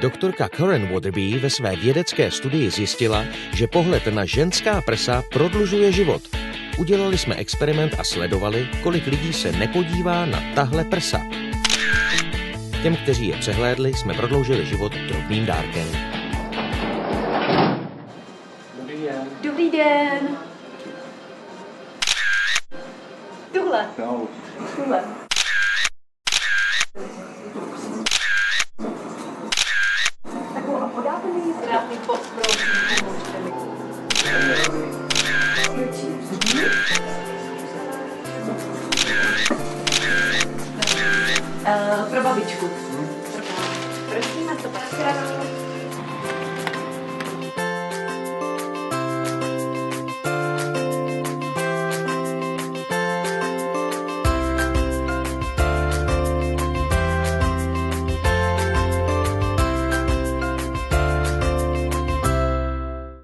Doktorka Karen Waterby ve své vědecké studii zjistila, že pohled na ženská prsa prodlužuje život. Udělali jsme experiment a sledovali, kolik lidí se nepodívá na tahle prsa. Těm, kteří je přehlédli, jsme prodloužili život drobným dárkem. Dobrý den. Dobrý den. Tuhle. No. Tuhle. Takovou a podáte mi krásný pro babičku. Prosím, 150.